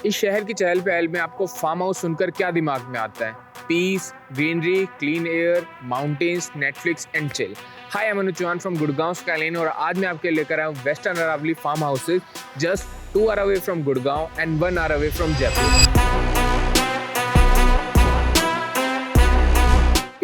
इस शहर की चहल पहल में आपको फार्म हाउस सुनकर क्या दिमाग में आता है? Peace, greenery, clean air, mountains, Netflix and chill. Hi, I am Anuj Chauhan from Gurgaon skyline और आज मैं आपके लेकर आया हूँ western Aravalli farm houses just 2 hours away from Gurgaon and 1 hour away from Jaipur.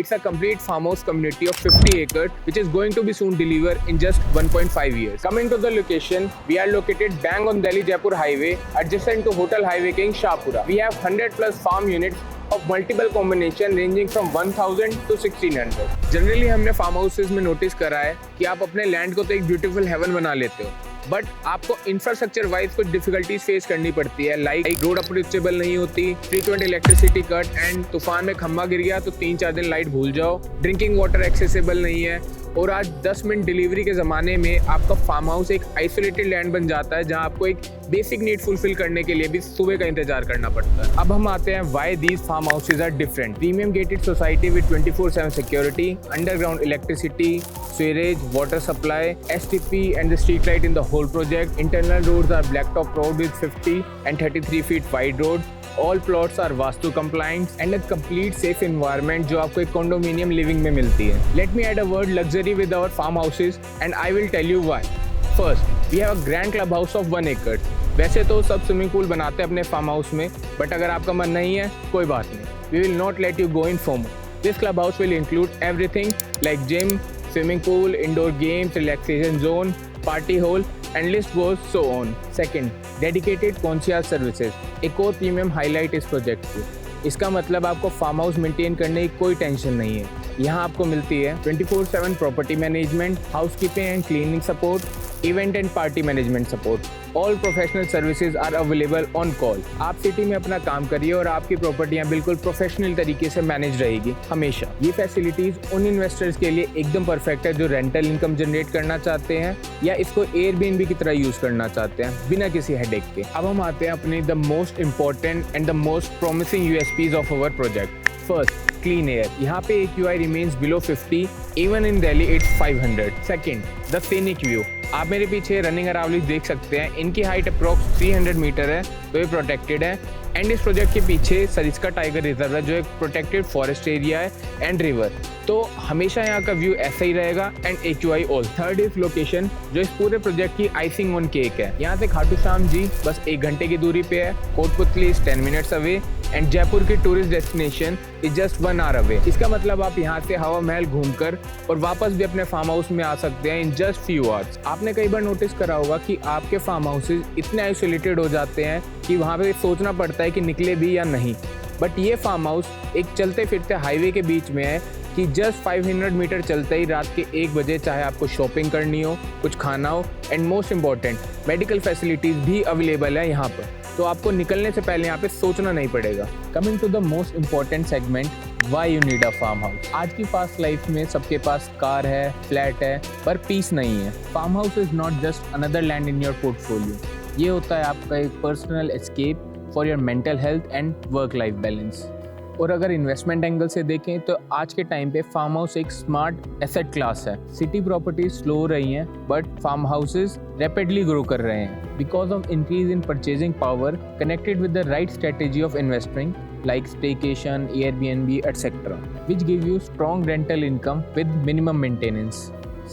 It's a complete farmhouse community of 50 acres which is going to be soon delivered in just 1.5 years. Coming to the location, we are located bang on Delhi-Jaipur highway adjacent to Hotel Highway King Shahpura. We have 100 plus farm units of multiple combination ranging from 1000 to 1600. Generally हमने farm houses में notice करा है कि आप अपने land को तो एक ब्यूटीफुल हेवन बना लेते हो, बट आपको इंफ्रास्ट्रक्चर वाइज कुछ डिफिकल्टीज फेस करनी पड़ती है। लाइक रोड अप्रोचेबल नहीं होती, फ्रीक्वेंट इलेक्ट्रिसिटी कट एंड तूफान में खंभा गिर गया तो 3-4 दिन लाइट भूल जाओ। ड्रिंकिंग वाटर एक्सेसिबल नहीं है और आज 10 मिनट डिलीवरी के ज़माने में आपका फार्म हाउस एक आइसोलेटेड लैंड बन जाता है जहां आपको एक बेसिक नीड फुलफिल करने के लिए भी सुबह का इंतजार करना पड़ता है। अब हम आते हैं why these farm houses are different. Premium gated society with 24/7 security, underground electricity, sewerage, water supply, STP and the street light in the whole project. Internal roads are blacktop road with 50 and 33 feet wide road. All plots are Vastu compliant and a complete safe environment जो आपको एक condominium living में मिलती है। Let me add a word luxury with our farm houses and I will tell you why. First, we have a grand clubhouse of 1 acre. वैसे तो सब swimming pool बनाते हैं अपने फार्म हाउस में, बट अगर आपका मन नहीं है कोई बात नहीं, we will not let you go in FOMO. This clubhouse will include everything like gym, swimming pool, indoor games, relaxation zone, party hall and list goes so on. Second, dedicated concierge services. एक और premium highlight इस project की। इसका मतलब आपको farm house maintain करने की कोई टेंशन नहीं है। यहाँ आपको मिलती है 24/7 property management, housekeeping and cleaning support, event and party management support. All professional services are available on call. आप सिटी में अपना काम करिए और आपकी प्रॉपर्टियां बिल्कुल प्रोफेशनल तरीके से मैनेज रहेगी हमेशा। ये फैसिलिटीज उन इन्वेस्टर्स के लिए एकदम परफेक्ट है जो रेंटल इनकम जनरेट करना चाहते हैं या इसको एयरबीएनबी की तरह यूज करना चाहते हैं बिना किसी हेडेक के। अब हम आते हैं अपने the most important and the most promising USPs of our project. First, clean air. यहाँ पे AQI remains below 50, even in Delhi it's 500। Second, the scenic view. आप मेरे पीछे रनिंग अरावली देख सकते हैं, इनकी हाइट अप्रॉक्स 300 मीटर है तो ये प्रोटेक्टेड है। एंड इस प्रोजेक्ट के पीछे सरिस्का टाइगर रिजर्व है जो एक प्रोटेक्टेड फॉरेस्ट एरिया है एंड रिवर, तो हमेशा यहाँ का व्यू ऐसा ही रहेगा and AQI all. Third is location, जो इस पूरे प्रोजेक्ट की आइसिंग ऑन केक है। यहाँ से खाटू श्याम जी बस 1 घंटे की दूरी पे है, Kotputli is 10 minutes away and Jaipur की tourist destination is just 1 hour away. इसका मतलब आप यहाँ से हवा महल घूमकर और वापस भी अपने फार्म हाउस में आ सकते हैं इन जस्ट फ्यू आवर्स। आपने कई बार नोटिस करा होगा कि आपके फार्म हाउसेज इतने आइसोलेटेड हो जाते हैं कि वहाँ पे सोचना पड़ता है कि निकले भी या नहीं, बट ये फार्म हाउस एक चलते फिरते हाईवे के बीच में है कि जस्ट 500 मीटर चलते ही रात के 1 बजे चाहे आपको शॉपिंग करनी हो, कुछ खाना हो and most important medical facilities भी अवेलेबल है यहाँ पर, तो आपको निकलने से पहले यहाँ पे सोचना नहीं पड़ेगा। Coming to the most important segment, why you need a farm house. आज की फास्ट लाइफ में सबके पास कार है, फ्लैट है, पर पीस नहीं है। Farm house is not just another land in your portfolio, ये होता है आपका एक personal escape for your mental health and work life balance. और अगर इन्वेस्टमेंट एंगल से देखें तो आज के टाइम पे फार्म हाउस एक स्मार्ट एसेट क्लास है। सिटी प्रॉपर्टीज स्लो हो रही हैं but farm houses rapidly grow कर रहे हैं because of increase in purchasing power connected with the right strategy of investing like staycation, Airbnb, etc., which give you strong rental income with minimum maintenance.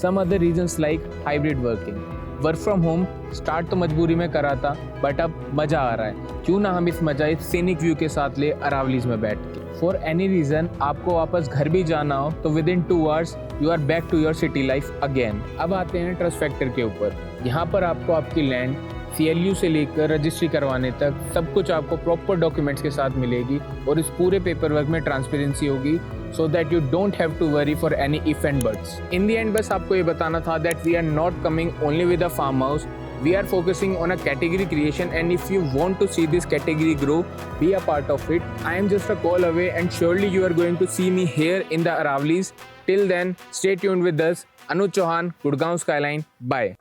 Some other reasons like hybrid working. Work from home start तो मजबूरी में करा था but अब मज़ा आ रहा है, क्यों ना हम इस मजा इस सीनिक व्यू के साथ ले अरावलीज में बैठ के। फॉर एनी रीज़न आपको वापस घर भी जाना हो तो within 2 hours you are back to your city life again. अब आते हैं ट्रस्ट फैक्टर के ऊपर। यहाँ पर आपको आपकी लैंड CLU से लेकर रजिस्ट्री करवाने तक सब कुछ आपको प्रॉपर डॉक्यूमेंट्स के साथ मिलेगी और इस पूरे पेपर वर्क में ट्रांसपेरेंसी होगी so that you don't have to worry for any if and buts. In the end बस आपको ये बताना था that we are not coming only with a farm house, we are focusing on a category creation and if you want to see this category grow, be a part of it. I am just a call away and surely you are going to see me here in the Aravlis. Till then, stay tuned with us. Anuj Chauhan, Gurgaon Skyline. Bye.